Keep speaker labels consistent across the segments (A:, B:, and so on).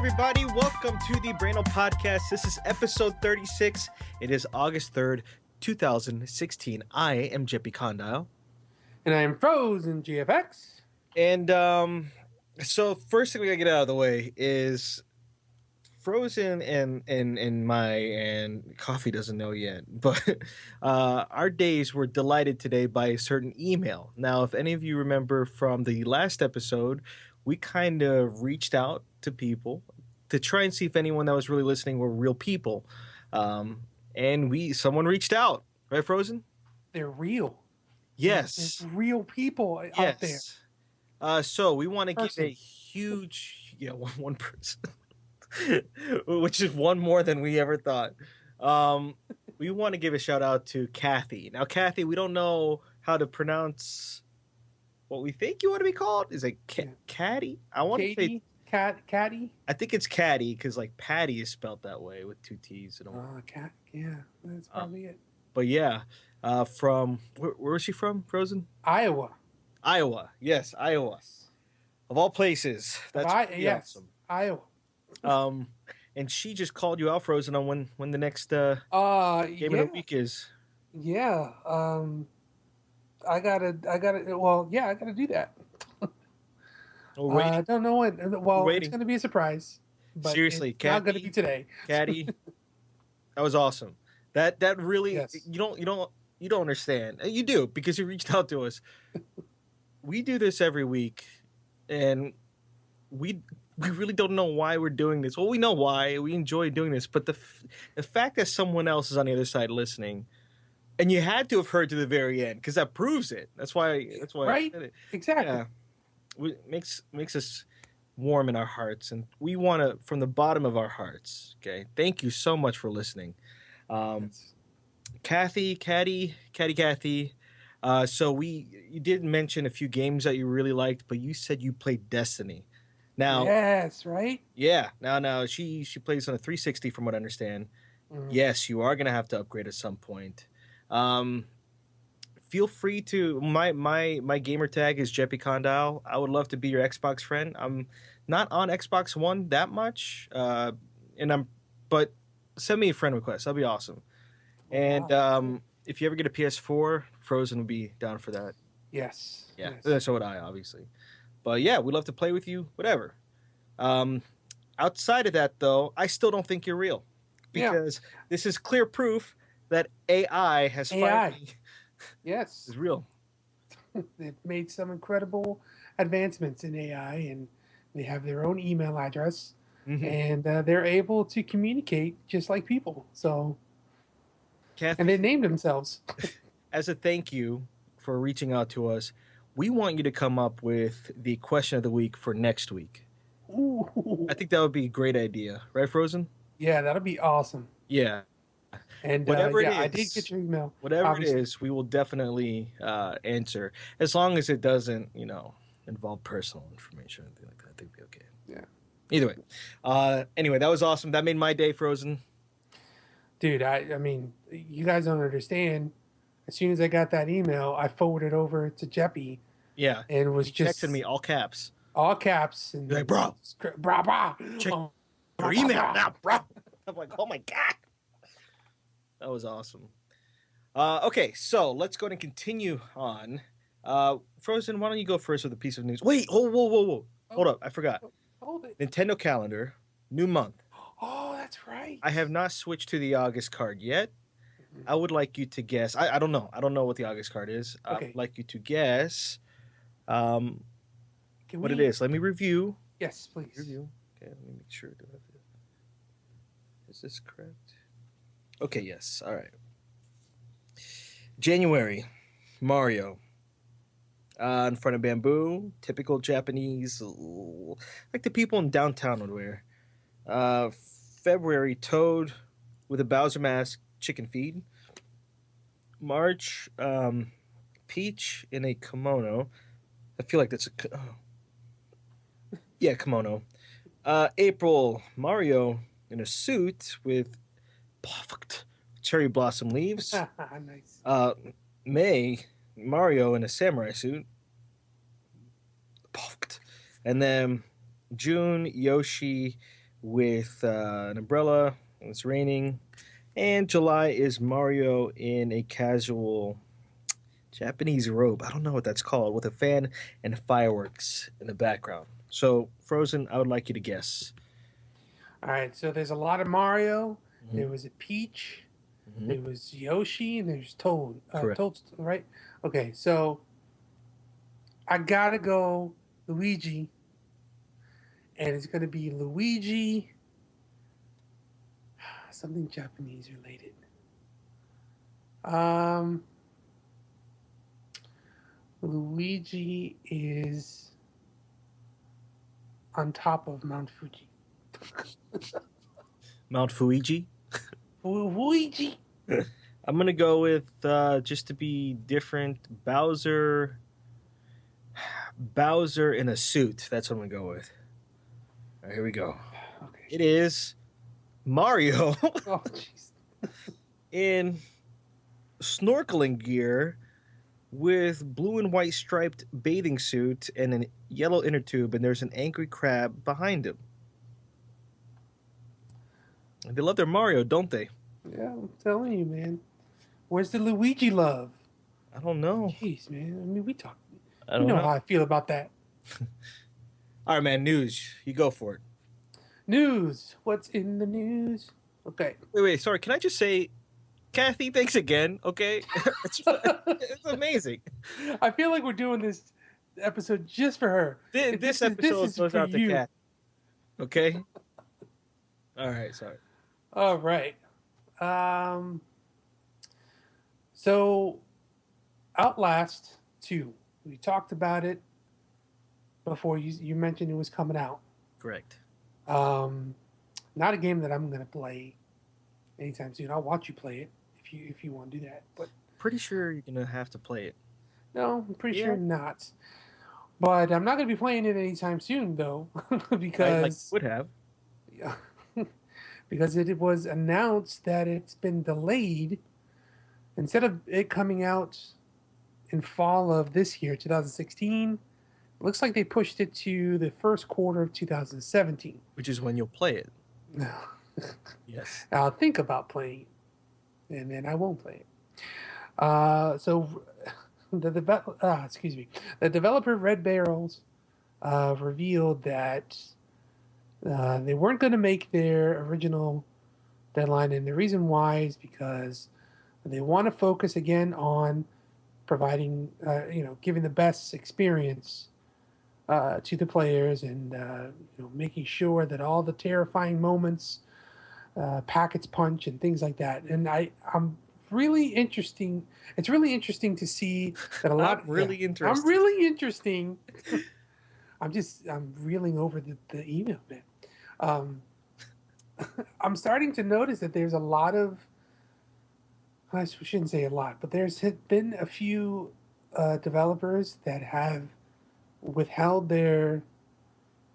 A: Everybody, welcome to the Brainal podcast. This is episode 36. It is August 3rd, 2016. I am Jeppy Condyle.
B: And I am Frozen GFX.
A: And so first thing we gotta get out of the way is Frozen and Coffee doesn't know yet, but our days were delighted today by a certain email. Now, if any of you remember from the last episode, we kind of reached out to people to try and see if anyone that was really listening were real people. And someone reached out, right, Frozen?
B: They're real.
A: Yes.
B: There's real people out there.
A: So we want to give a huge, one person, which is one more than we ever thought. We want to give a shout out to Kathy. Now, Kathy, we don't know how to pronounce what we think you want to be called. Is it Caddy? I want to say
B: Caddy.
A: I think it's Caddy because like Patty is spelled that way with two T's.
B: Cat. Yeah, that's probably it.
A: But yeah, from where is she from? Frozen?
B: Iowa.
A: Yes, Iowa. Of all places, that's awesome.
B: Iowa.
A: And she just called you out, Frozen, on when the next game of the week is.
B: Yeah. I gotta do that. I don't know when. Well, it's gonna be a surprise. But
A: seriously,
B: it's not gonna be today.
A: Caddy, that was awesome. That really,
B: yes.
A: You don't understand. You do, because you reached out to us. We do this every week, and we really don't know why we're doing this. Well, we know why. We enjoy doing this, but the fact that someone else is on the other side listening. And you had to have heard to the very end because that proves it. That's why.
B: Right?
A: I said it.
B: Exactly.
A: Yeah. Makes us warm in our hearts, and we want to, from the bottom of our hearts. Okay, thank you so much for listening, Kathy. So you did mention a few games that you really liked, but you said you played Destiny. Now,
B: yes, right?
A: Yeah. Now she plays on a 360, from what I understand. Yes, you are gonna have to upgrade at some point. Feel free to my gamer tag is Jeppy Condyle. I would love to be your Xbox friend. I'm not on Xbox One that much, but send me a friend request. That'll be awesome. And if you ever get a PS4, Frozen would be down for that.
B: Yes.
A: Yeah.
B: Yes.
A: So would I, obviously. But yeah, we'd love to play with you. Whatever. Outside of that, though, I still don't think you're real, because this is clear proof that AI has finally is real.
B: They've made some incredible advancements in AI, and they have their own email address, and they're able to communicate just like people. So,
A: Kathy,
B: and they named themselves.
A: As a thank you for reaching out to us, we want you to come up with the question of the week for next week.
B: Ooh.
A: I think that would be a great idea, right, Frozen?
B: Yeah, that'll be awesome.
A: Yeah.
B: And
A: whatever it is,
B: I did get your email.
A: Whatever
B: obviously.
A: it is, we will definitely answer, as long as it doesn't, involve personal information or anything like that. I think it'll be okay.
B: Yeah.
A: Either way, anyway, that was awesome. That made my day, Frozen.
B: Dude, I mean, you guys don't understand. As soon as I got that email, I forwarded over to Jeppy.
A: Yeah.
B: And was
A: he
B: just
A: texted me all caps.
B: All caps. And
A: you're like, bro, check your email now, bro. I'm like, oh my God. That was awesome. Okay, so let's go ahead and continue on. Frozen, why don't you go first with a piece of news? Wait, whoa. Hold up, I forgot.
B: Hold it.
A: Nintendo calendar, new month.
B: Oh, that's right.
A: I have not switched to the August card yet. I would like you to guess. I don't know. I don't know what the August card is. I would
B: Okay.
A: like you to guess um,
B: Can
A: what it
B: we?
A: is. Let me review.
B: Yes, please.
A: Review. Okay, let me make sure. Is this correct? Okay, yes. All right. January, Mario. In front of bamboo, typical Japanese, like the people in downtown would wear. Uh, February, Toad with a Bowser mask, chicken feed. March, Peach in a kimono. I feel like that's yeah, kimono. April, Mario in a suit with perfect cherry blossom leaves.
B: Nice.
A: Uh, May, Mario in a samurai suit. Perfect. And then June, Yoshi with an umbrella. It's raining. And July is Mario in a casual Japanese robe. I don't know what that's called, with a fan and fireworks in the background. So, Frozen, I would like you to guess.
B: All right. So there's a lot of Mario.
A: Mm-hmm.
B: There was a Peach.
A: Mm-hmm.
B: There was Yoshi, and there's Toad.
A: Correct.
B: Toad, right? Okay. So I gotta go Luigi, and it's gonna be Luigi, something Japanese related. Um, Luigi is on top of Mount Fuji.
A: Mount Fuji.
B: Luigi.
A: I'm gonna go with just to be different. Bowser in a suit. That's what I'm gonna go with. All right, here we go.
B: Okay.
A: It is Mario
B: Oh, jeez.
A: in snorkeling gear with blue and white striped bathing suit and a yellow inner tube, and there's an angry crab behind him. They love their Mario, don't they?
B: Yeah, I'm telling you, man. Where's the Luigi love?
A: I don't know.
B: Jeez, man. I mean, we talk.
A: I
B: You
A: don't
B: know
A: know.
B: how I feel about that.
A: All right, man. News. You go for it.
B: News. What's in the news? Okay.
A: Wait. Sorry. Can I just say, Kathy, thanks again. Okay, it's amazing.
B: I feel like we're doing this episode just for her.
A: This
B: This
A: episode
B: is
A: goes
B: for
A: out to
B: you.
A: Kathy. Okay. All right. Sorry.
B: All right. Um. So, Outlast 2. We talked about it before. You mentioned it was coming out.
A: Correct.
B: Um, Not a game that I'm going to play anytime soon. I'll watch you play it if you want to do that. But
A: Pretty sure you're gonna have to play it.
B: no, I'm pretty
A: Yeah.
B: sure not. But I'm not going to be playing it anytime soon, though,
A: I like
B: because
A: would have.
B: yeah, because it was announced that it's been delayed. Instead of it coming out in fall of this year, 2016, it looks like they pushed it to the first quarter of 2017.
A: Which is when you'll play it.
B: Now,
A: Yes.
B: I'll think about playing it, and then I won't play it. So excuse me, the developer Red Barrels revealed that they weren't going to make their original deadline, and the reason why is because they want to focus again on providing, giving the best experience to the players, and making sure that all the terrifying moments, packets punch, and things like that. And I'm really interesting. It's really interesting to see that a lot.
A: I'm really interested.
B: I'm really interesting. I'm reeling over the email, man. Um, I'm starting to notice that there's a lot of. I shouldn't say a lot, but there's been a few developers that have withheld their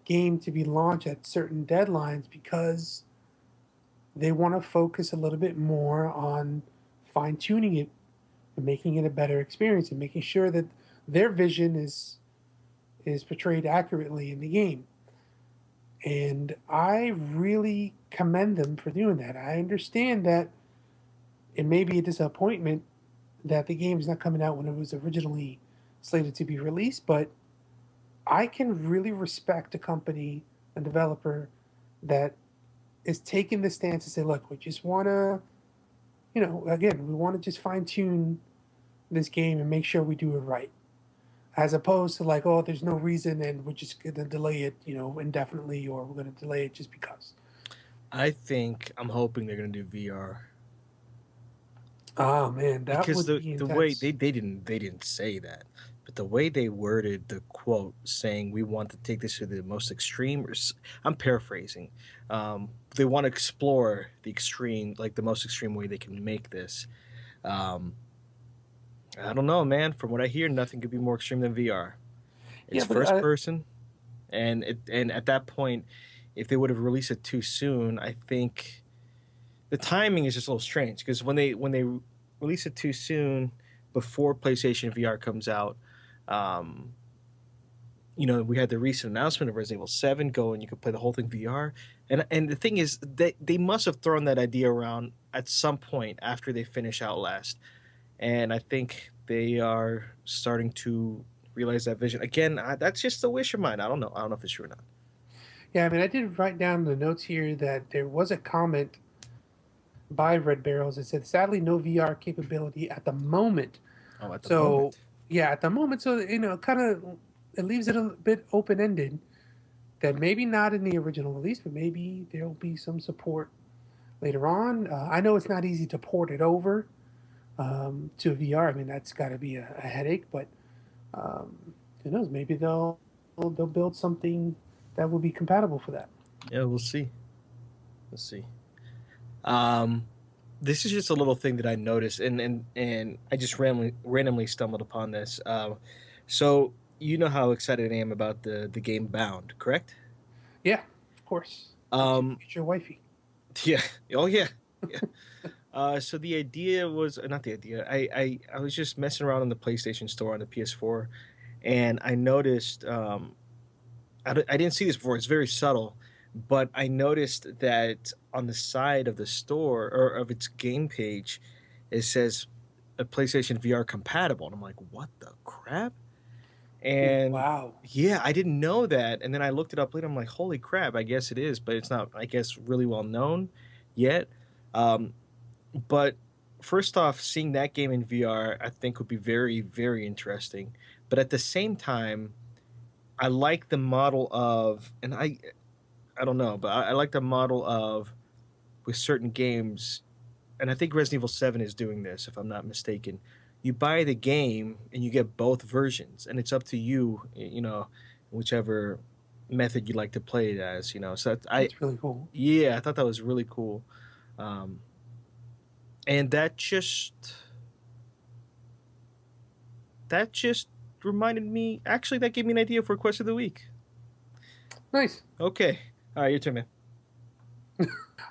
B: game to be launched at certain deadlines because they want to focus a little bit more on fine tuning it and making it a better experience and making sure that their vision is portrayed accurately in the game. And I really commend them for doing that. I understand that it may be a disappointment that the game is not coming out when it was originally slated to be released, but I can really respect a company, a developer that is taking the stance to say, look, we just want to, again, we want to just fine tune this game and make sure we do it right, as opposed to like, oh, there's no reason and we're just going to delay it, indefinitely, or we're going to delay it just because.
A: I'm hoping they're gonna do VR
B: Oh man, that
A: because
B: would be
A: the way
B: intense.
A: they didn't say that, but the way they worded the quote saying we want to take this to the most extreme, I'm paraphrasing. They want to explore the extreme, like the most extreme way they can make this. Um, I don't know, man. From what I hear, nothing could be more extreme than VR. It's
B: Yeah, but
A: first person, and at that point, if they would have released it too soon, I think the timing is just a little strange because when they release it too soon before PlayStation VR comes out, um, we had the recent announcement of Resident Evil 7 going, you could play the whole thing VR. And the thing is, they must have thrown that idea around at some point after they finish Outlast. And I think they are starting to realize that vision. Again, that's just a wish of mine. I don't know. I don't know if it's true or not.
B: yeah, I mean, I did write down the notes here that there was a comment by Red Barrels that said, sadly, no VR capability at the moment.
A: Oh, at the
B: So,
A: moment.
B: yeah, at the moment. So, kind of, it leaves it a bit open ended that maybe not in the original release, but maybe there'll be some support later on. I know it's not easy to port it over to VR. I mean, that's got to be a headache, but um, who knows? Maybe they'll build something that will be compatible for that.
A: Yeah, we'll see. We'll see. Um, this is just a little thing that I noticed, and I just randomly stumbled upon this. So you know how excited I am about the game Bound, correct?
B: Yeah, of course. It's your
A: Um,
B: future wifey.
A: yeah. Oh yeah. Yeah. So the idea was not the idea. I was just messing around in the PlayStation Store on the PS4, and I noticed. I didn't see this before. It's very subtle, but I noticed that on the side of the store or of its game page, it says a PlayStation VR compatible, and I'm like, what the crap? And
B: Wow.
A: yeah, I didn't know that. And then I looked it up later. I'm like, holy crap! I guess it is, but it's not. I guess really well known yet. Um, but first off, seeing that game in VR, I think would be very, very interesting. But at the same time, I like the model of, and I don't know, but I like the model of with certain games, and I think Resident Evil 7 is doing this, if I'm not mistaken. You buy the game and you get both versions, and it's up to you, whichever method you like to play it as, So
B: That's really cool.
A: yeah, I thought that was really cool. Um, and that just reminded me, actually, that gave me an idea for Quest of the Week.
B: Nice.
A: Okay. All right, your turn, man.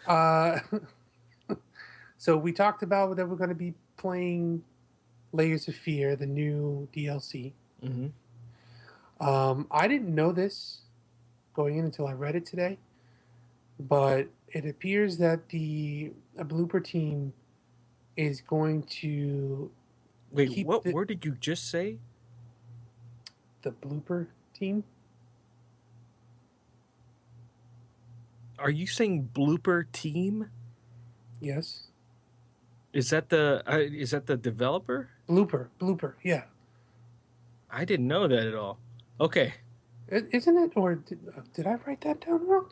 B: Uh, so we talked about that we're going to be playing Layers of Fear, the new DLC.
A: Mm-hmm.
B: I didn't know this going in until I read it today, but it appears that the blooper team is going to
A: Wait,
B: keep
A: what word did you just say?
B: the blooper team.
A: Are you saying blooper team?
B: Yes,
A: Is that the developer?
B: blooper. Yeah,
A: I didn't know that at all. Okay.
B: isn't it? Or did I write that down wrong?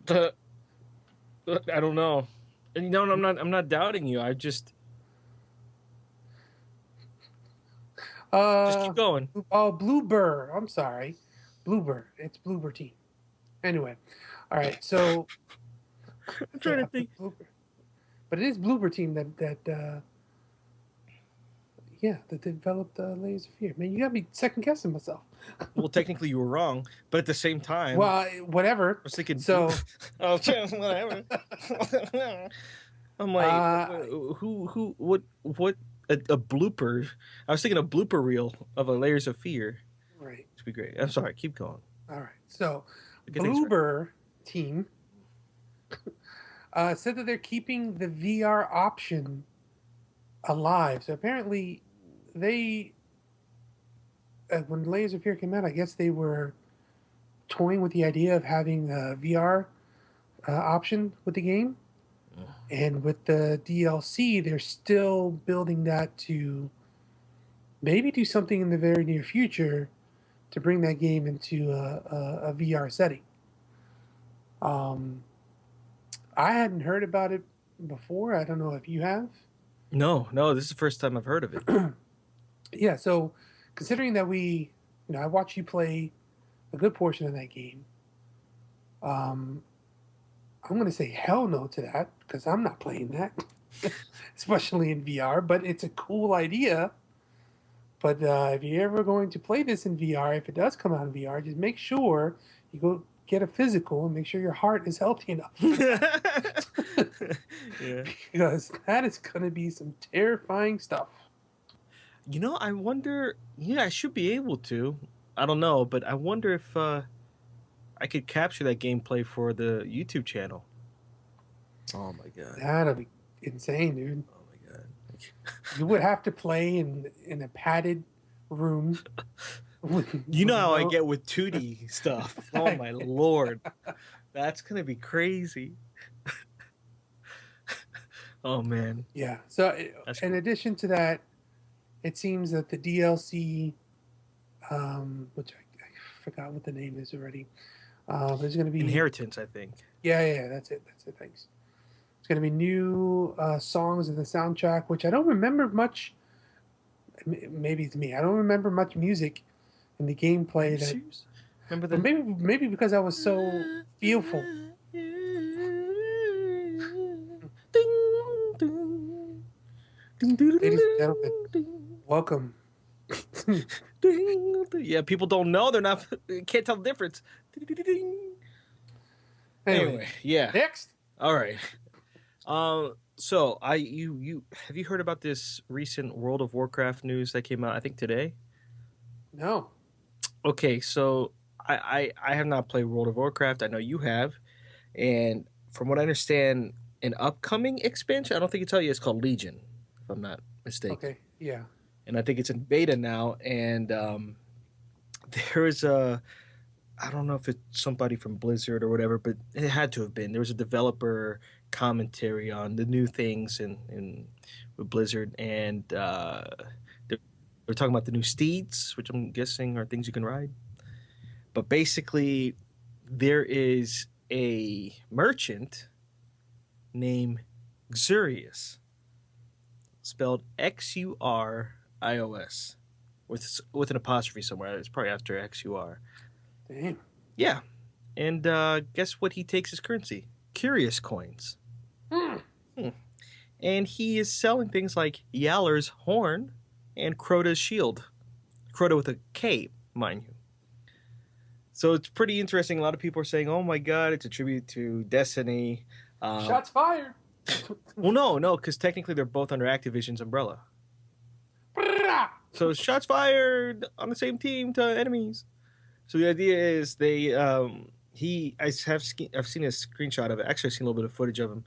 A: The I don't know. And no, I'm not doubting you. Just
B: Uh
A: keep going.
B: oh, Bluebird. I'm sorry, Bluebird. It's Bluebird team. Anyway, all right. So
A: I'm trying
B: yeah,
A: to think.
B: Bluebird. But it is Bluebird team that yeah, that developed Layers of Fear. Man, you got me second guessing myself.
A: Well, technically you were wrong, but at the same time,
B: Well,
A: I
B: whatever.
A: was thinking
B: So
A: oh, whatever. I'm like,
B: uh
A: a blooper. I was thinking a blooper reel of a Layers of Fear.
B: right.
A: To be great. I'm sorry. Keep going.
B: All right. So
A: Get things right.
B: Bluebird team said that they're keeping the VR option alive. So apparently, they when Layers of Fear came out, I guess they were toying with the idea of having a VR option with the game. And with the DLC, they're still building that to maybe do something in the very near future to bring that game into a VR setting. Um, I hadn't heard about it before. I don't know if you have.
A: No, no, this is the first time I've heard of it.
B: Yeah, so considering that I watched you play a good portion of that game, um, I'm going to say hell no to that because I'm not playing that, especially in VR. But it's a cool idea. But if you're ever going to play this in VR, if it does come out in VR, just make sure you go get a physical and make sure your heart is healthy enough for that.
A: Yeah.
B: Because that is going to be some terrifying stuff.
A: I wonder. Yeah, I should be able to. I don't know, but I wonder if I could capture that gameplay for the YouTube channel. Oh my god.
B: That'll be insane, dude.
A: Oh my god.
B: You would have to play in a padded room.
A: You know
B: With
A: how I
B: no,
A: get with 2D stuff. Oh my lord. That's gonna be crazy. Oh man.
B: yeah. So,
A: That's
B: in
A: cool.
B: addition to that, it seems that the DLC, which I forgot what the name is already, there's going to be,
A: Inheritance, I think.
B: yeah, that's it. That's it. Thanks. It's going to be new songs in the soundtrack, which I don't remember much. Maybe it's me. I don't remember much music in the
A: Are you
B: gameplay that,
A: serious? Remember
B: but
A: the
B: maybe because I was so fearful. Ladies and gentlemen, welcome.
A: Yeah, people don't know. They're not. Can't tell the difference.
B: Anyway,
A: Anyway, yeah.
B: next.
A: All right. So you have you heard about this recent World of Warcraft news that came out? I think today.
B: No.
A: Okay, so I have not played World of Warcraft. I know you have, and from what I understand, an upcoming expansion. I don't think it's out yet. It's called Legion, if I'm not mistaken.
B: Okay. Yeah.
A: And I think it's in beta now. And there is a I don't know if it's somebody from Blizzard or whatever, but it had to have been. There was a developer commentary on the new things in with Blizzard, and they're talking about the new steeds, which I'm guessing are things you can ride. But basically, there is a merchant named Xurios, spelled Xurios, with an apostrophe somewhere. It's probably after XUR.
B: Damn.
A: Yeah, and guess what? He takes his currency, curious coins.
B: Hmm.
A: Hmm. And he is selling things like Yaller's horn and Crota's shield. Crota with a K, mind you. So it's pretty interesting. A lot of people are saying, "Oh my God, it's a tribute to Destiny."
B: Shots fired.
A: Well, no, because technically they're both under Activision's umbrella. So shots fired on the same team to enemies. So the idea is I've seen a screenshot of it. Actually, I've seen a little bit of footage of him.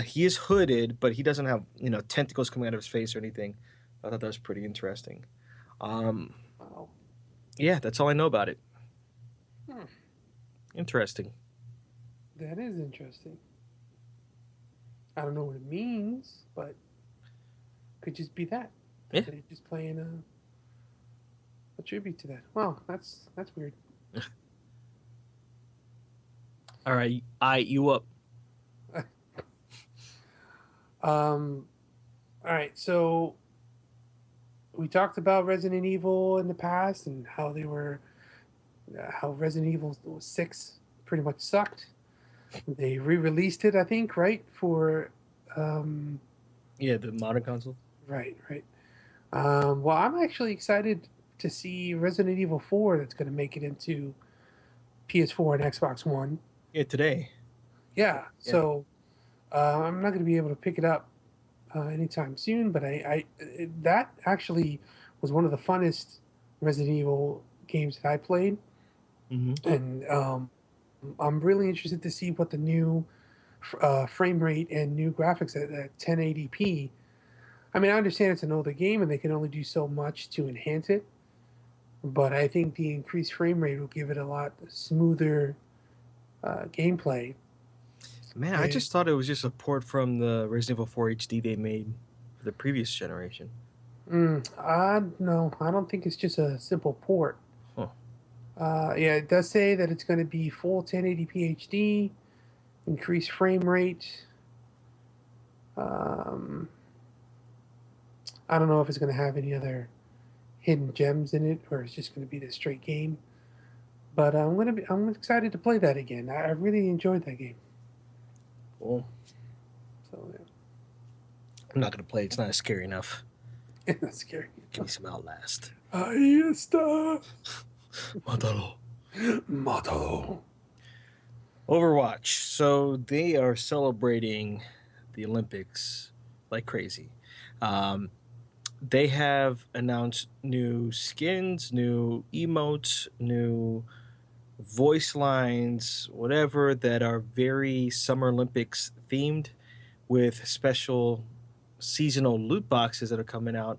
A: He is hooded, but he doesn't have tentacles coming out of his face or anything. I thought that was pretty interesting. Um,
B: Wow.
A: yeah, that's all I know about it.
B: Hmm.
A: Interesting.
B: That is interesting. I don't know what it means, but could just be that.
A: Yeah.
B: They're just playing a tribute to that. Wow, that's weird.
A: All right, you up?
B: All right, so we talked about Resident Evil in the past and how Resident Evil 6 pretty much sucked. They re-released it, I think, right? For
A: Yeah, the modern console.
B: right. Well, I'm actually excited to see Resident Evil 4 that's going to make it into PS4 and Xbox One.
A: Yeah, today.
B: Yeah,
A: Yeah.
B: so I'm not going to be able to pick it up anytime soon, but that actually was one of the funnest Resident Evil games that I played,
A: Mm-hmm.
B: and I'm really interested to see what the new frame rate and new graphics at 1080p. I mean, I understand it's an older game and they can only do so much to enhance it, but I think the increased frame rate will give it a lot smoother gameplay.
A: Man, I
B: And
A: just thought it was just a port from the Resident Evil 4 HD they made for the previous generation.
B: I no, I don't think it's just a simple port.
A: Huh.
B: Yeah, it does say that it's going to be full 1080p HD, increased frame rate. Um, I don't know if it's going to have any other hidden gems in it, or it's just going to be the straight game. But I'm excited to play that again. I really enjoyed that game.
A: Well,
B: So
A: I'm not gonna play. It's not scary enough.
B: yeah, that's scary.
A: Give me some Outlast.
B: Ahí está.
A: Mátalo.
B: Mátalo.
A: Overwatch. So they are celebrating the Olympics like crazy. Um, they have announced new skins, new emotes, new voice lines, whatever that are very Summer Olympics themed with special seasonal loot boxes that are coming out.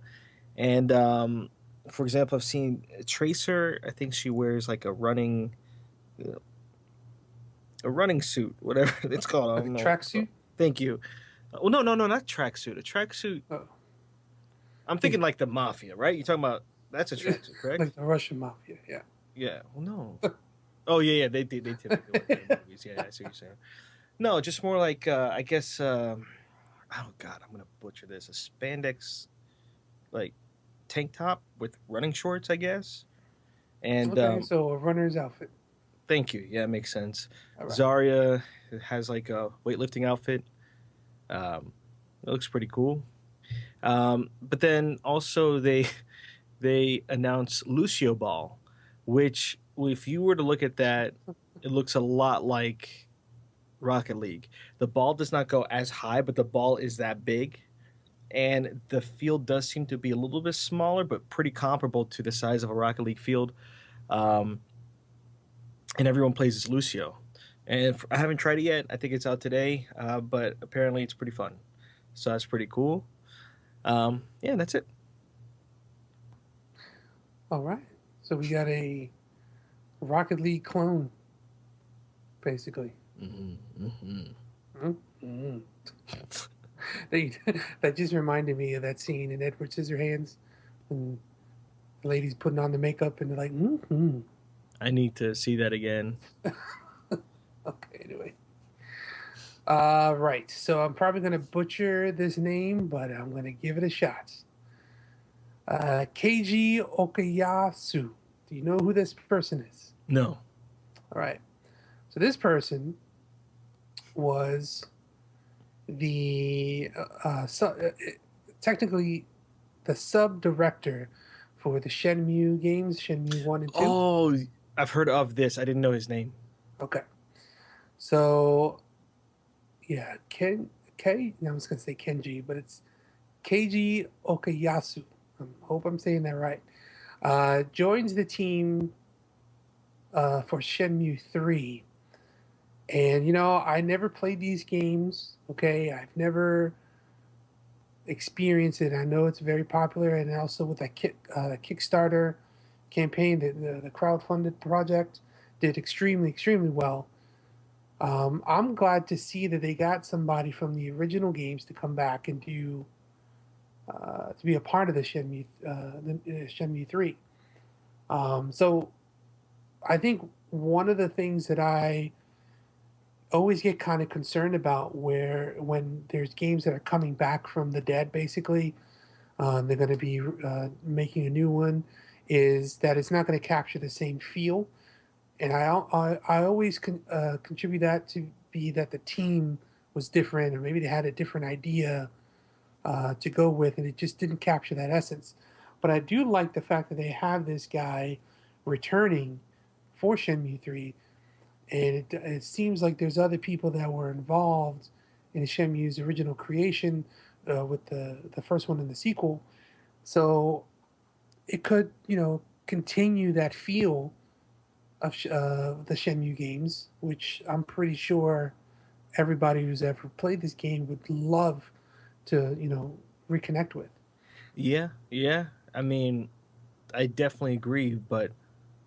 A: And for example, I've seen Tracer. I think she wears like a running suit, whatever it's called. I
B: Like a
A: don't know.
B: tracksuit.
A: Thank you. Oh no, no, no, not tracksuit. A tracksuit.
B: Oh,
A: I'm thinking like the mafia, right? You're talking about that's a tracksuit, correct?
B: like the Russian mafia. Yeah.
A: Yeah. Well, no. Oh yeah, yeah. They typically wear that in movies. Yeah, I see what you're saying. No, just more like I guess. Oh God, I'm gonna butcher this. A spandex like tank top with running shorts, I guess. And
B: Okay, so a runner's outfit.
A: thank you. Yeah, it makes sense.
B: All right.
A: Zarya has like a weightlifting outfit. It looks pretty cool. But then also they announced Lucio Ball, which if you were to look at that, it looks a lot like Rocket League. The ball does not go as high, but the ball is that big. And the field does seem to be a little bit smaller, but pretty comparable to the size of a Rocket League field. Um, and everyone plays as Lucio. And I haven't tried it yet. I think it's out today, but apparently it's pretty fun. So that's pretty cool. Yeah, that's it.
B: All right. So we got a Rocket League clone, basically.
A: Mm-hmm, mm-hmm.
B: Mm-hmm. They, that just reminded me of that scene in Edward Scissorhands when the lady's putting on the makeup and they're like, mm-hmm.
A: I need to see that again.
B: Okay, anyway. Right. So I'm probably going to butcher this name, but I'm going to give it a shot. Keiji Okayasu. Do you know who this person is?
A: No.
B: All right. So this person was the technically the sub director for the Shenmue games, Shenmue 1 and 2.
A: Oh, I've heard of this. I didn't know his name.
B: Okay. So, yeah, I was going to say Kenji, but it's Keiji Okayasu. I hope I'm saying that right. Joins the team for Shenmue 3. And, I never played these games, okay? I've never experienced it. I know it's very popular, and also with that Kickstarter campaign, the crowdfunded project did extremely, extremely well. I'm glad to see that they got somebody from the original games to come back and do to be a part of the Shenmue 3. So I think one of the things that I always get kind of concerned about when there's games that are coming back from the dead, basically, they're going to be making a new one, is that it's not going to capture the same feel. And I always contribute that to be that the team was different, or maybe they had a different idea to go with, and it just didn't capture that essence. But I do like the fact that they have this guy returning for Shenmue 3, and it seems like there's other people that were involved in Shenmue's original creation with the first one and the sequel. So it could, continue that feel of the Shenmue games, which I'm pretty sure everybody who's ever played this game would love to, reconnect with.
A: Yeah, yeah. I mean, I definitely agree, but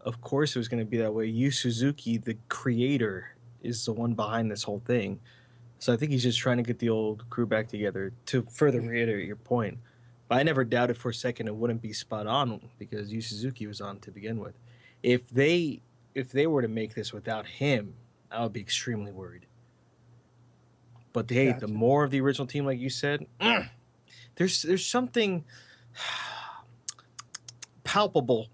A: of course it was going to be that way. Yu Suzuki, the creator, is the one behind this whole thing. So I think he's just trying to get the old crew back together. To further reiterate your point, but I never doubted for a second it wouldn't be spot on because Yu Suzuki was on to begin with. If they if they were to make this without him, I would be extremely worried. But hey, the
B: Gotcha.
A: more of the original team, like you said, there's something palpable.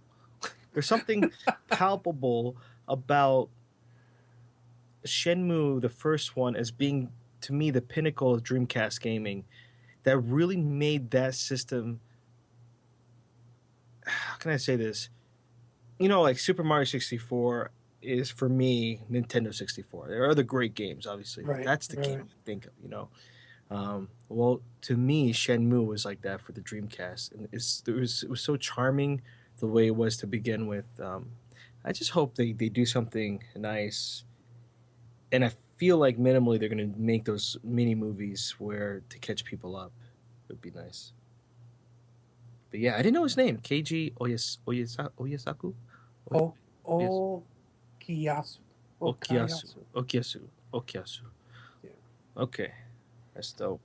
A: There's something palpable about Shenmue, the first one, as being to me the pinnacle of Dreamcast gaming. That really made that system. How can I say this? Like Super Mario 64 is for me Nintendo 64. There are other great games, obviously, but
B: Right.
A: that's the game
B: Right.
A: I think of. Well, to me, Shenmue was like that for the Dreamcast, and it was so charming the way it was to begin with. I just hope they do something nice, and I feel like minimally they're gonna make those mini movies where to catch people up would be nice. But yeah, I didn't know his name, Keiji Oyasaku,
B: Oh,
A: Oyas,
B: oh, Kiyasu. Oh,
A: Okiyasu,
B: Kayasu.
A: Okiyasu.
B: Yeah.
A: Okay, that's dope.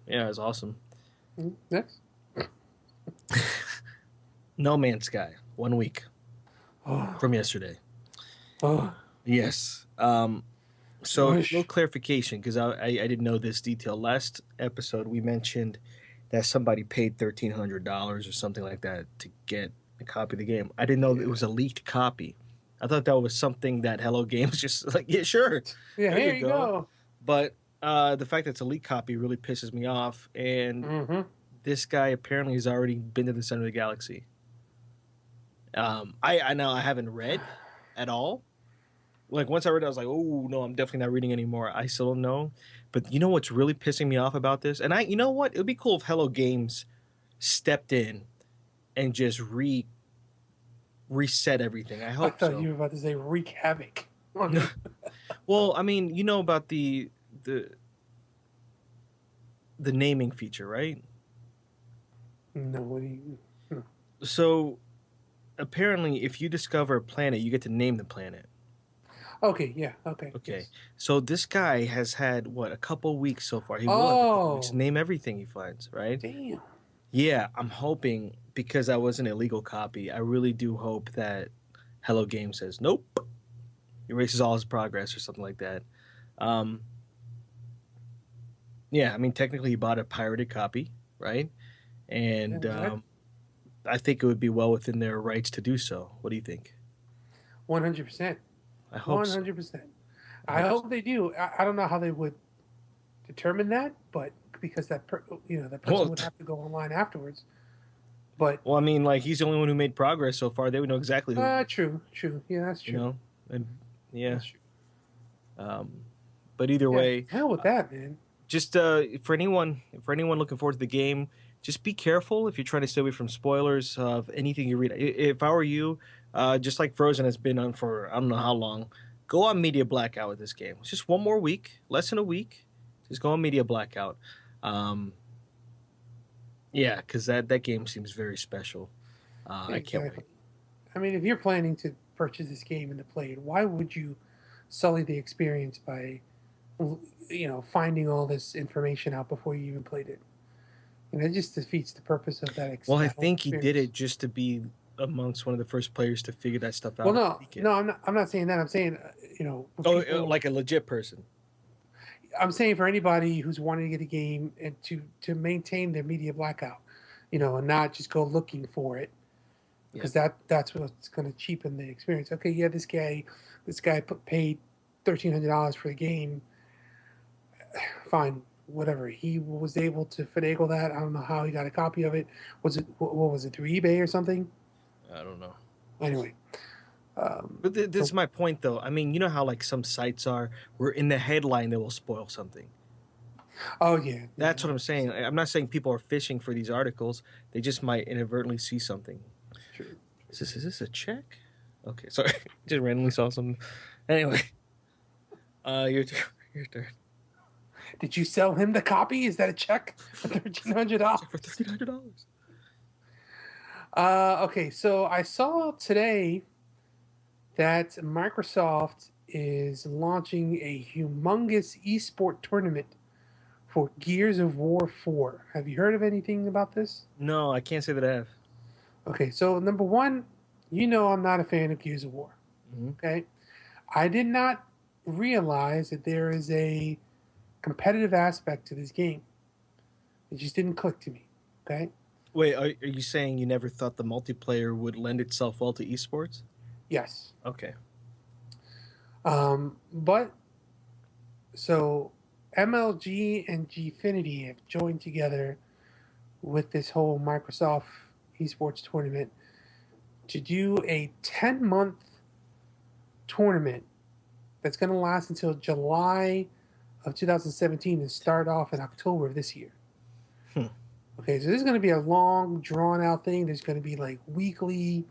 A: Yeah, it's awesome.
B: Next.
A: No Man's Sky, 1 week
B: Oh,
A: from yesterday.
B: oh,
A: Yes. So a little
B: wish.
A: clarification because I didn't know this detail. Last episode we mentioned that somebody paid $1,300 or something like that to get a copy of the game. I didn't know it
B: Yeah.
A: was a leaked copy. I thought that was something that Hello Games just like, yeah, sure,
B: Yeah.
A: there you
B: Here you
A: go.
B: go.
A: But the fact that it's a leaked copy really pisses me off. And
B: Mm-hmm.
A: this guy apparently has already been to the center of the galaxy. I know I haven't read at all. Like once I read it, I was like, oh no, I'm definitely not reading anymore. I still don't know. But you know what's really pissing me off about this? And you know what? It would be cool if Hello Games stepped in and just reset everything. I
B: I
A: hope
B: thought
A: so.
B: you were about to say wreak havoc on it.
A: Well, I mean, you know about the the naming feature, right?
B: No, what do you? No.
A: So apparently, if you discover a planet, you get to name the planet.
B: Okay. Yeah. Okay.
A: Okay,
B: Yes.
A: so this guy has had what a couple weeks so far. He will have a couple weeks to
B: Oh,
A: name everything he finds, right?
B: damn.
A: Yeah, I'm hoping because that was an illegal copy. I really do hope that Hello Game says nope, erases all his progress or something like that. Um, yeah, I mean technically he bought a pirated copy, right?
B: Yeah,
A: And
B: that
A: I think it would be well within their rights to do so. What do you think?
B: 100%.
A: I hope so.
B: 100%.
A: I
B: I
A: hope so.
B: hope they do. I don't know how they would determine that, but because that person
A: Well,
B: would have to go online afterwards. But
A: well, I mean, like he's the only one who made progress so far. They would know exactly who,
B: true, true. Yeah, that's
A: you
B: true.
A: know, and yeah.
B: That's true.
A: Um, but either
B: Yeah,
A: way,
B: hell with that, man.
A: just for anyone looking forward to the game, just be careful if you're trying to stay away from spoilers of anything you read. If I were you, just like Frozen has been on for I don't know how long, go on media blackout with this game. It's just one more week, less than a week. Just go on media blackout. Um, yeah, because that game seems very special. I can't
B: Exactly.
A: wait.
B: I mean, if you're planning to purchase this game and to play it, why would you sully the experience by, finding all this information out before you even played it? And it just defeats the purpose of
A: Well, I
B: that whole
A: think he did
B: experience.
A: it just to be amongst one of the first players to figure that stuff
B: Well,
A: out and
B: no,
A: leak it.
B: no, I'm not saying that. I'm saying, for
A: Oh,
B: people,
A: like a legit person.
B: I'm saying for anybody who's wanting to get a game and to maintain their media blackout, and not just go looking for it
A: Yep.
B: because that's what's going to cheapen the experience. Okay, yeah, this guy paid $1,300 for the game. Fine, whatever. He was able to finagle that. I don't know how he got a copy of it. Was it what was it through eBay or something?
A: I don't know.
B: Anyway,
A: But this
B: so
A: is my point, though. I mean, you know how like some sites are, where in the headline they will spoil something.
B: oh yeah, yeah,
A: That's what I'm saying. I'm not saying people are fishing for these articles. They just might inadvertently see something.
B: true.
A: Is this a check? Okay, sorry. Just randomly saw something. Anyway, your turn. Your turn.
B: Did you sell him the copy? Is that a check for $1,300?
A: For $1,300.
B: Okay, so I saw today that Microsoft is launching a humongous esport tournament for Gears of War 4. Have you heard of anything about this?
A: No, I can't say that I have.
B: Okay, so number one, you know I'm not a fan of Gears of War.
A: Hmm.
B: Okay, I did not realize that there is a competitive aspect to this game. It just didn't click to me. Okay,
A: Wait, are you saying you never thought the multiplayer would lend itself well to esports?
B: yes,
A: Okay.
B: but so MLG and Gfinity have joined together with this whole Microsoft esports tournament to do a 10-month tournament that's going to last until July of 2017 and start off in October of this year.
A: Hmm.
B: Okay, so this is going to be a long, drawn out thing. There's going to be like weekly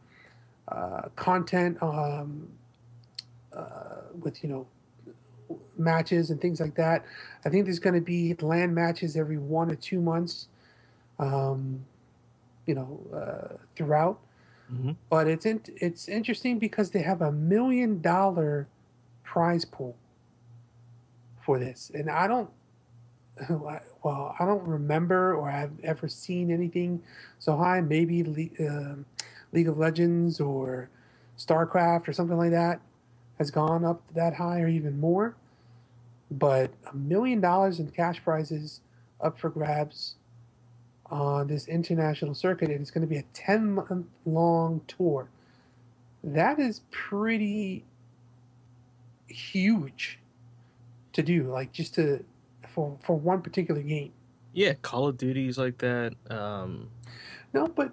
B: content with, matches and things like that. I think there's going to be land matches every 1 or 2 months, um, throughout.
A: Hmm.
B: But it's interesting because they have $1 million prize pool for this, and I don't. Well, I don't remember or have ever seen anything so high. Maybe League of Legends or StarCraft or something like that has gone up that high or even more. But $1 million in cash prizes up for grabs on this international circuit, and it's going to be a 10-month long tour. That is pretty huge to do, like just to for one particular game.
A: Yeah, Call of Duty's like that.
B: No, but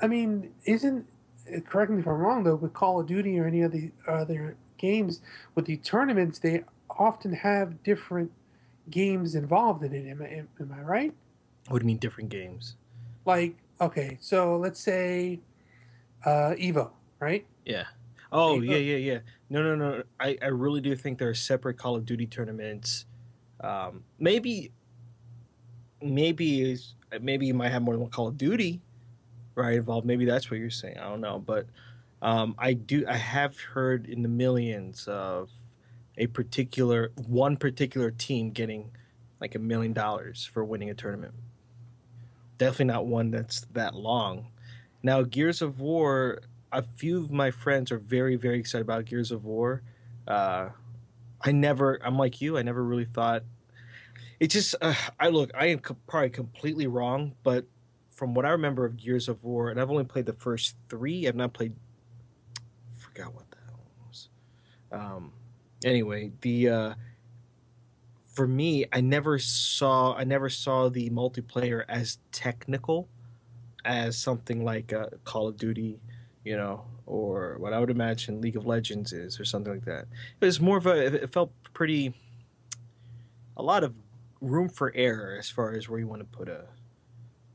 B: I mean, isn't correct me if I'm wrong though, with Call of Duty or any of the other games with the tournaments, they often have different games involved in it. Am I right?
A: What do you mean different games?
B: Like, okay, so let's say Evo, right?
A: Yeah. Oh, yeah,
B: Evo,
A: yeah, yeah. No, no, no. I really do think there are separate Call of Duty tournaments. Maybe, maybe you might have more than one Call of Duty, right, involved. Maybe that's what you're saying. I don't know, but I have heard in the millions of one particular team getting like $1 million for winning a tournament. Definitely not one that's that long. Now, Gears of War, a few of my friends are very, very excited about Gears of War. Uh, I'm like you, I never really thought. It just, I am probably completely wrong, but from what I remember of Gears of War, and I've only played the first three, I've not played, forgot what the hell it was. Anyway, for me, I never saw the multiplayer as technical as something like Call of Duty, or what I would imagine League of Legends is, or something like that. It was more of it felt pretty, a lot of room for error as far as where you want to put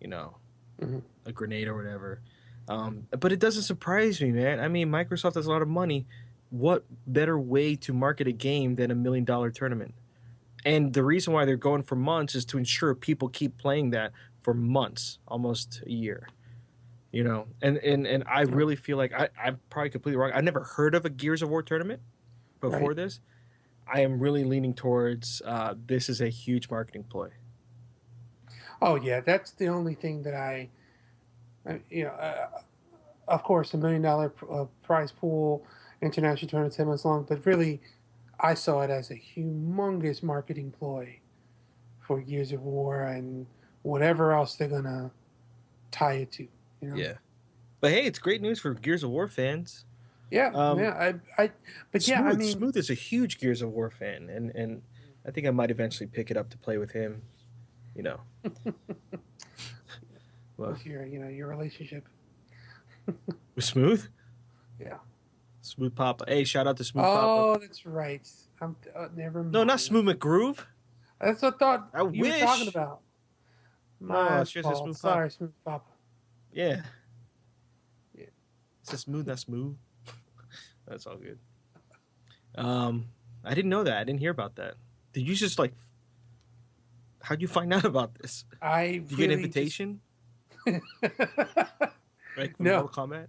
A: you know,
B: hmm
A: a grenade or whatever. But it doesn't surprise me, man. I mean, Microsoft has a lot of money. What better way to market a game than $1 million tournament? And the reason why they're going for months is to ensure people keep playing that for months, almost a year. And I
B: Right.
A: really feel like I'm probably completely wrong. I never heard of a Gears of War tournament
B: Right.
A: before this. I am really leaning towards this is a huge marketing ploy.
B: Oh yeah, that's the only thing that of course, $1 million prize pool, international tournament 10 months long, but really, I saw it as a humongous marketing ploy for Gears of War and whatever else they're gonna tie it to. You know?
A: Yeah, but hey, it's great news for Gears of War fans.
B: Yeah,
A: Um,
B: yeah. But yeah, I mean,
A: Smooth is a huge Gears of War fan, and I think I might eventually pick it up to play with him. You know, well,
B: with your relationship,
A: with Smooth,
B: yeah.
A: Smooth Papa. Hey, shout out to Smooth Papa.
B: Oh, that's right. I'm never
A: No, not
B: mind.
A: Smooth McGroove.
B: That's what I thought
A: I
B: you were talking
A: wish.
B: about.
A: No,
B: My
A: it's just a
B: fault.
A: Smooth Papa.
B: Sorry, Smooth Papa.
A: Yeah,
B: Yeah.
A: it's a smooth, not smooth. That's all good. Um, I didn't know that. I didn't hear about that. Did you just like? How'd you find out about this?
B: I
A: Did you get an
B: really just
A: invitation like from
B: no,
A: Mortal Kombat?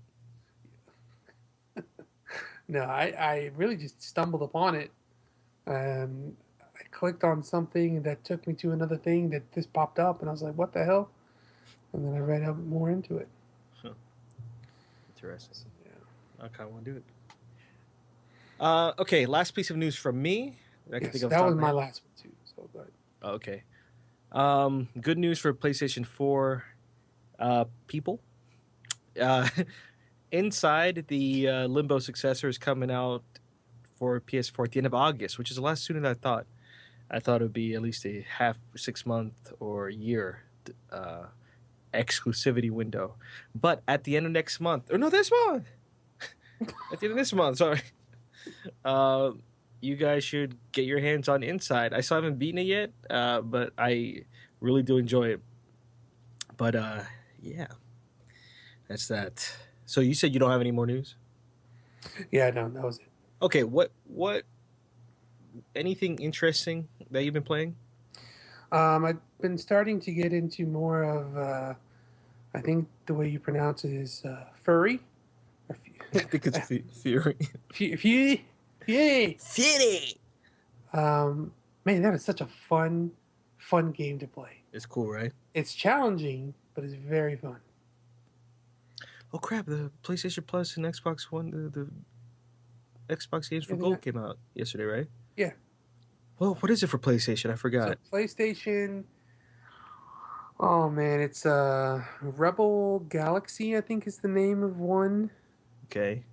B: No, I really just stumbled upon it. I clicked on something that took me to another thing that this popped up, and I was like, "What the hell?" And then I read up more into it.
A: Huh. Interesting.
B: So, yeah.
A: I kind of want to do it. Okay, last piece of news from me that I can think
B: Yes,
A: of off the
B: that
A: top
B: was
A: of my
B: my
A: head.
B: last one too. So, but
A: Okay. Good news for PlayStation 4 people. Uh, Inside, the Limbo successor is coming out for PS4 at the end of August, which is a lot sooner than I thought. I thought it would be at least a half, 6 month, or a year uh, exclusivity window. But at the end of next month, or no, this month, at the end of this month, sorry, uh, you guys should get your hands on Inside. I still haven't beaten it yet, but I really do enjoy it. But yeah, that's that. So you said you don't have any more news?
B: yeah, no, that was it.
A: Okay, what anything interesting that you've been playing?
B: I've been starting to get into more of. I think the way you pronounce it is furry. Or
A: I think it's Fury.
B: Fury.
A: Fury.
B: Um, Man, that is such a fun game to play.
A: It's cool, right?
B: It's challenging, but it's very fun.
A: Oh crap! The PlayStation Plus and Xbox One, the Xbox Games for
B: Yeah,
A: Gold came out yesterday, right?
B: yeah.
A: Well, what is it for PlayStation? I
B: So
A: forgot.
B: PlayStation. Oh man, it's Rebel Galaxy. I think is the name of one.
A: Okay.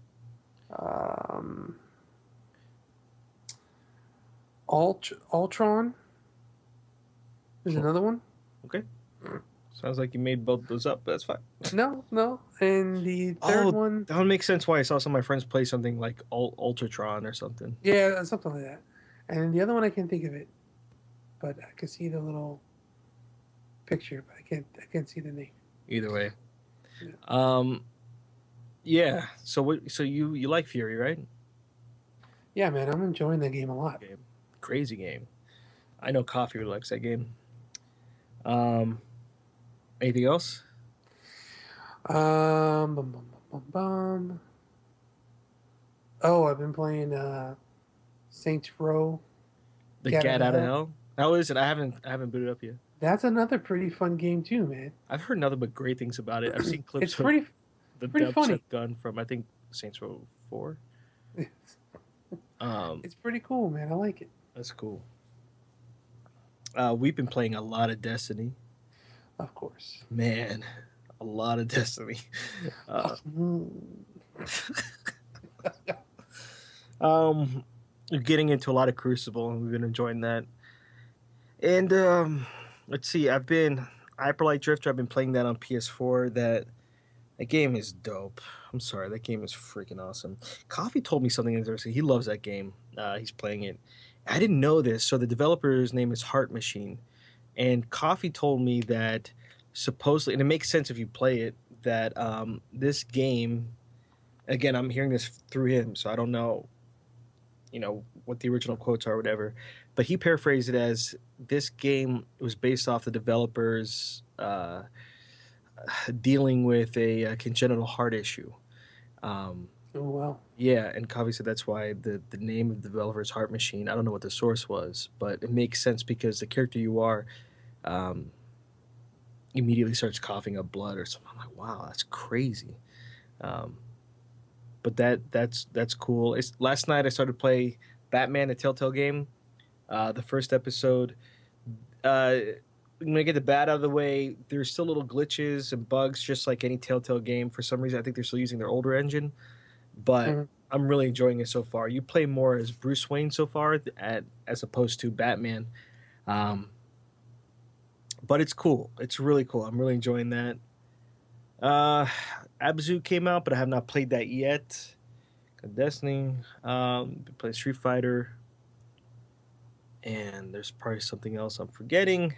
B: Um, Ultron is
A: Huh.
B: another one.
A: Okay. Sounds like you made both those up, but that's fine.
B: No, no, and the third
A: Oh,
B: one,
A: that would make sense why I saw some of my friends play something like Ultratron or something.
B: yeah, something like that. And the other one, I can't think of it, but I can see the little picture, but I can't see the name.
A: Either way.
B: Yeah,
A: Um, yeah. So what? So you like Fury, right?
B: yeah, man, I'm enjoying that game a lot.
A: Game. Crazy game. I know Coffee really likes that game. Um, Anything else?
B: Bum, bum, bum, bum, bum. Oh, I've been playing Saints Row,
A: The
B: Get Out
A: Gat
B: of
A: Out of
B: Hell.
A: Hell. How is it? I haven't booted up yet.
B: That's another pretty fun game too, man.
A: I've heard nothing but great things about it. I've seen
B: It's
A: clips of
B: pretty
A: the
B: pretty
A: dubs
B: funny.
A: I've done from I think Saints Row 4.
B: It's pretty cool, man. I like it.
A: That's cool. We've been playing a lot of Destiny.
B: Of course.
A: Man, a lot of Destiny. Uh, um, we're getting into a lot of Crucible, and we've been enjoying that. And let's see, I've been Hyperlight Drifter. I've been playing that on PS4. That game is dope. I'm sorry, that game is freaking awesome. Coffee told me something interesting. He loves that game. He's playing it. I didn't know this. So the developer's name is Heart Machine, and Coffee told me that supposedly, and it makes sense if you play it, that this game, again, I'm hearing this through him, so I don't know, what the original quotes are or whatever, but he paraphrased it as this game was based off the developers dealing with a congenital heart issue. Um,
B: Oh well.
A: yeah, and Kavi said that's why the name of the developer is Heart Machine. I don't know what the source was, but it makes sense because the character you are um, immediately starts coughing up blood or something. I'm like, wow, that's crazy. Um, but that's cool. Last night I started to play Batman, the Telltale game. The first episode. Uh, I'm gonna get the bad out of the way. There's still little glitches and bugs, just like any Telltale game. For some reason, I think they're still using their older engine, but
B: Mhm.
A: I'm really enjoying it so far. You play more as Bruce Wayne so far, as opposed to Batman, um, but it's cool. It's really cool. I'm really enjoying that. Uh, Abzu came out, but I have not played that yet. Got Destiny, play Street Fighter, and there's probably something else I'm forgetting.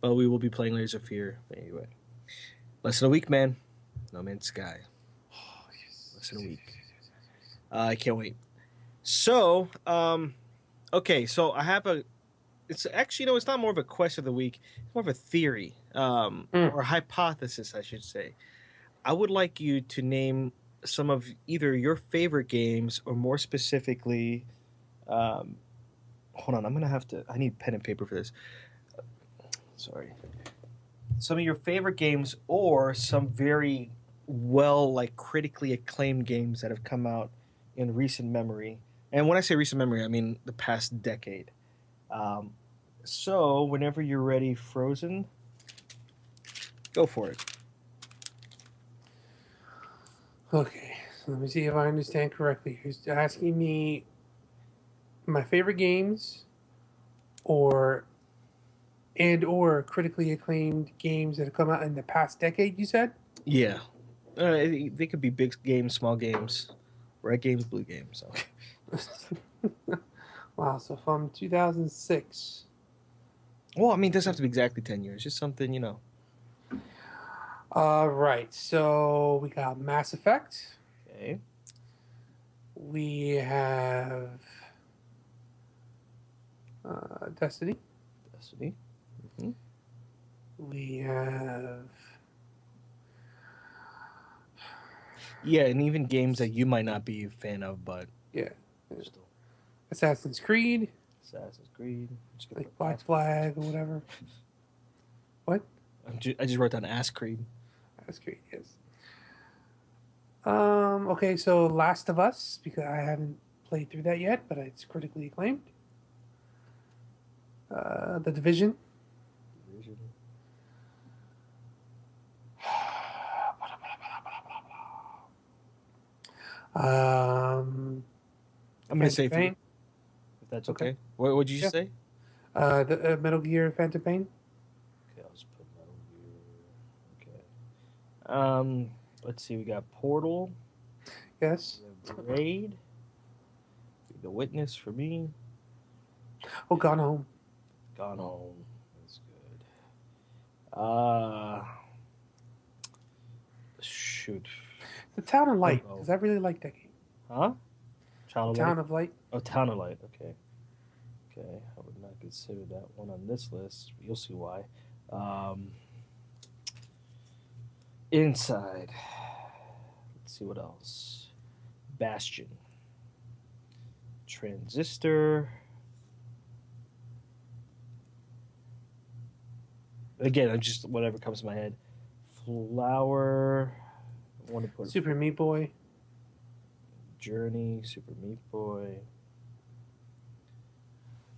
A: But we will be playing Layers of Fear anyway. Less than a week, man. No Man's Sky.
B: Oh, yes.
A: Less than a week. I can't wait. So, okay, so I have a. It's actually, it's not more of a quest of the week. It's more of a theory,
B: Mm.
A: or a hypothesis, I should say. I would like you to name some of either your favorite games or more specifically, um, hold on, I'm gonna have to. I need pen and paper for this. Sorry. Some of your favorite games or some very well, like critically acclaimed games that have come out in recent memory. And when I say recent memory, I mean the past decade. Um, so whenever you're ready, Frozen, go for it.
B: Okay, so let me see if I understand correctly. You're asking me my favorite games, or or critically acclaimed games that have come out in the past decade. You said.
A: Yeah, they could be big games, small games, red games, blue games. Okay.
B: Wow. So from 2006.
A: Well, I mean, it doesn't have to be exactly 10 years. Just something, you know.
B: Right. So we got Mass Effect.
A: Okay.
B: We have Destiny.
A: Destiny. Hmm.
B: We have
A: Yeah, and even games that you might not be a fan of, but
B: yeah,
A: still.
B: Assassin's Creed,
A: Assassin's Creed. Just gonna
B: like
A: put
B: Black
A: Ass-
B: Flag or whatever. What?
A: I just wrote down Ass Creed.
B: That's Creed, yes. Okay, so Last of Us, because I haven't played through that yet, but it's critically acclaimed. The Division.
A: Division.
B: Um,
A: I'm gonna
B: Phantom
A: say for you,
B: Pain.
A: if that's
B: Okay.
A: okay. What did you
B: Yeah.
A: say?
B: The Metal Gear Phantom Pain.
A: Okay, I'll just put Metal Gear. Okay. Let's see. We got Portal.
B: Yes.
A: We have Raid. The Witness for me.
B: Oh, Gone Home.
A: Gone Home. That's good. Shoot.
B: The Town of Light,
A: Oh,
B: because I really like that game.
A: huh?
B: The
A: Child of Light.
B: Town of Light.
A: Oh, Town of Light. Okay. Okay. I would not consider that one on this list. You'll see why. Um, Inside. Let's see what else. Bastion. Transistor. Again, I'm just whatever comes to my head. Flower. I want to put
B: Super Meat Boy.
A: Journey, Super Meat Boy.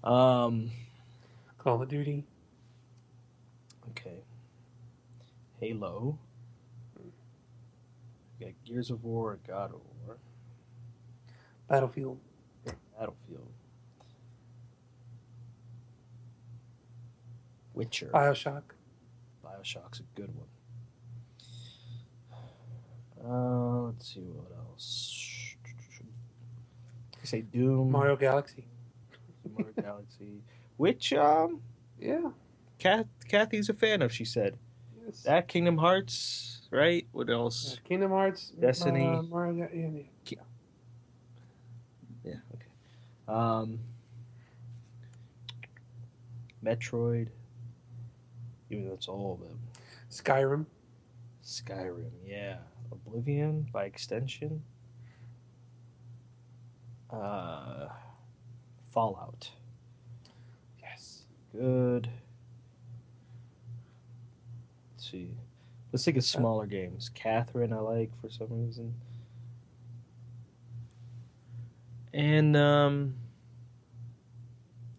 A: Um.
B: Call of Duty.
A: Okay. Halo. We got Gears of War, God of War,
B: Battlefield.
A: Battlefield, Witcher.
B: Bioshock.
A: Bioshock's a good one. Let's see what else. I say Doom,
B: Mario Galaxy.
A: Mario Galaxy, which
B: Yeah.
A: Kathy's a fan of. She said
B: Yes.
A: that Kingdom Hearts, right? What else?
B: Kingdom Hearts.
A: Destiny.
B: Mario. Yeah.
A: Yeah. Okay. Um, Metroid. Even though it's all of them.
B: Skyrim.
A: Skyrim. Yeah. Oblivion by extension. Fallout.
B: Yes.
A: Good. Let's see. Let's think of smaller games. Catherine, I like for some reason. And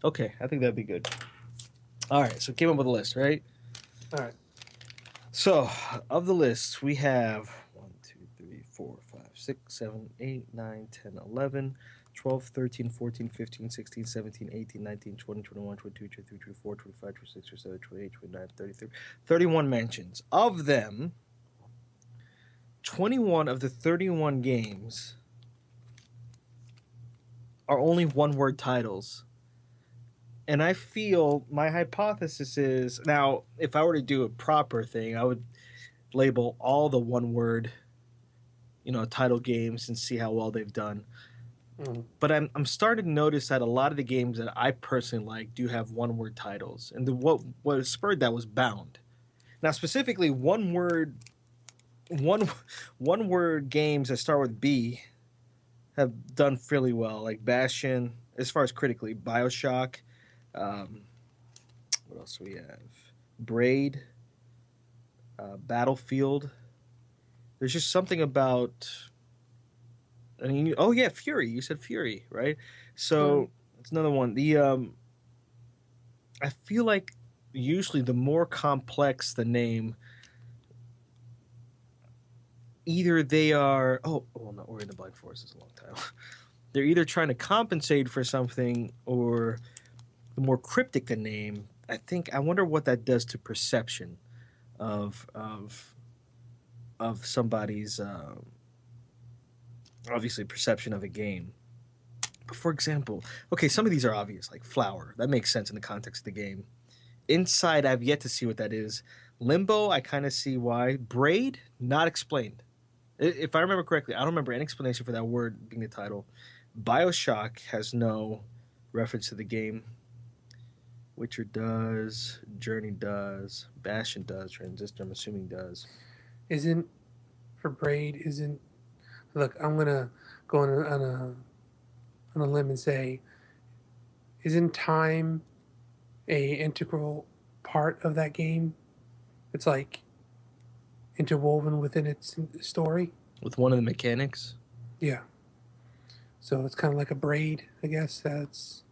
A: okay, I think that'd be good. All right, so came up with a list, right?
B: All right.
A: So of the list, we have 1, 2, 3, 4, 5, 6, 7, 8, 9, 10, 11, 12, 13, 14, 15, 16, 17, 18, 19, 20, 21, 22, 23, 24, 25, 26, 27, 28, 29, 30, 31 mentions. Of them, 21 of the 31 games are only one-word titles. And I feel my hypothesis is now, if I were to do a proper thing, I would label all the one-word, title games and see how well they've done. But I'm starting to notice that a lot of the games that I personally like do have one-word titles, and what spurred that was Bound. Now, specifically, one-word one one word games that start with B have done fairly well, like Bastion, as far as critically, Bioshock. Um, what else do we have? Braid, Battlefield. There's just something about. I mean, oh yeah, Fury. You said Fury, right?
B: Well,
A: So it's another one. The I feel like usually the more complex the name, either they are. Oh, well, no, we're in the Black Forest is a long time. They're either trying to compensate for something, or the more cryptic the name. I wonder what that does to perception of somebody's obviously perception of a game. But for example, okay, some of these are obvious, like Flower. That makes sense in the context of the game. Inside, I've yet to see what that is. Limbo, I kind of see why. Braid, not explained. If I remember correctly, I don't remember any explanation for that word being the title. Bioshock has no reference to the game. Witcher does. Journey does. Bastion does. Transistor, I'm assuming, does.
B: isn't for Braid isn't look. I'm gonna go on a limb and say, isn't time a integral part of that game? It's like interwoven within its story.
A: With one of the mechanics.
B: Yeah. So it's kind of like a braid, I guess, that's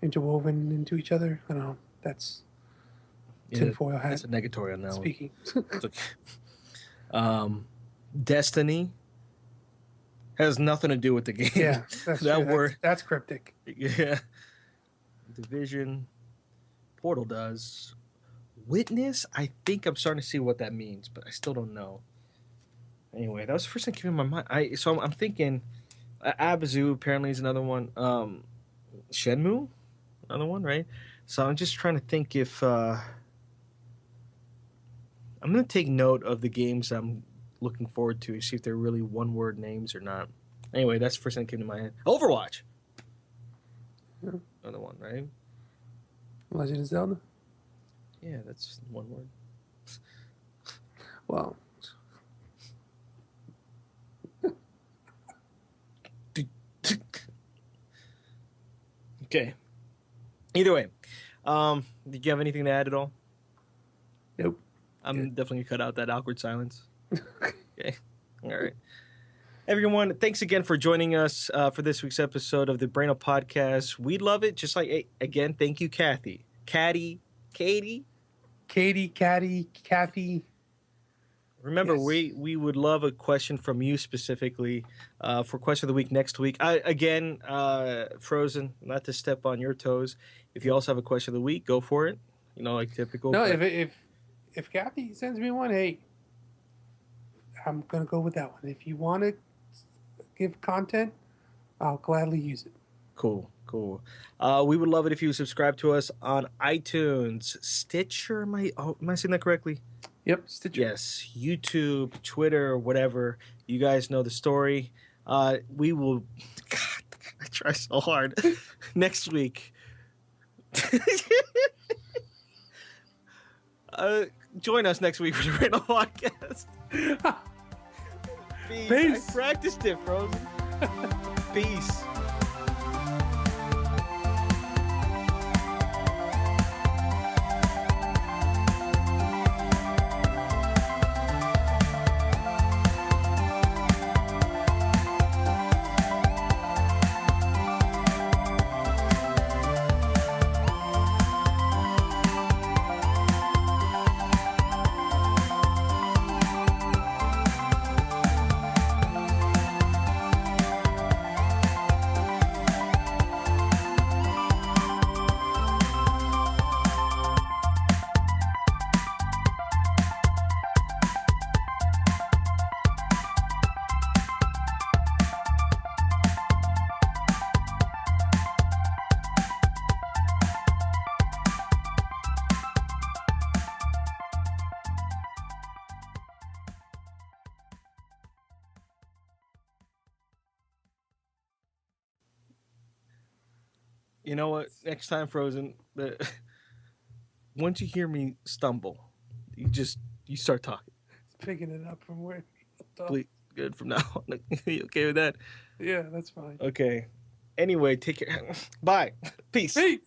B: interwoven into each other. I don't know. That's
A: Yeah,
B: tinfoil hat
A: that's a negatory on that one.
B: speaking.
A: It's okay. Destiny has nothing to do with the game.
B: Yeah, that's
A: that
B: true.
A: word.
B: That's cryptic.
A: Yeah. Division. Portal does. Witness, I think I'm starting to see what that means, but I still don't know. Anyway, that was the first thing that came in my mind. I'm thinking Abazu apparently is another one. Shenmue, another one, right? So I'm just trying to think if I'm gonna take note of the games I'm looking forward to, see if they're really one word names or not. Anyway, that's the first thing that came to my head. Overwatch.
B: Yeah.
A: Another one, right?
B: Legend of Zelda.
A: Yeah, that's one word.
B: Well,
A: Okay. Either way, did you have anything to add at all?
B: nope.
A: I'm definitely gonna cut out that awkward silence. Okay. All right. Everyone, thanks again for joining us for this week's episode of the Brainal Podcast. We love it. Just like, hey, again, thank you, Kathy. Katie.
B: Katie, Caddy, Kathy.
A: Remember,
B: Yes.
A: we would love a question from you specifically for question of the week next week. Frozen, not to step on your toes. If you also have a question of the week, go for it. You know, like typical.
B: No,
A: But
B: if Kathy sends me one, hey, I'm gonna go with that one. If you want to give content, I'll gladly use it.
A: cool. We would love it if you subscribe to us on iTunes, Stitcher. Am I saying that correctly?
B: Yep, Stitcher.
A: Yes, YouTube, Twitter, whatever. You guys know the story. We will. God, I try so hard. Next week. Join us next week for the Brainal Podcast.
B: Peace.
A: I practiced it, Frozen. Peace. You know what? Next time, Frozen, once you hear me stumble, you start talking.
B: picking it up from where we left off.
A: Please, good from now on. You okay with that?
B: Yeah, that's fine.
A: Okay. Anyway, take care. Bye. Peace.
B: Peace.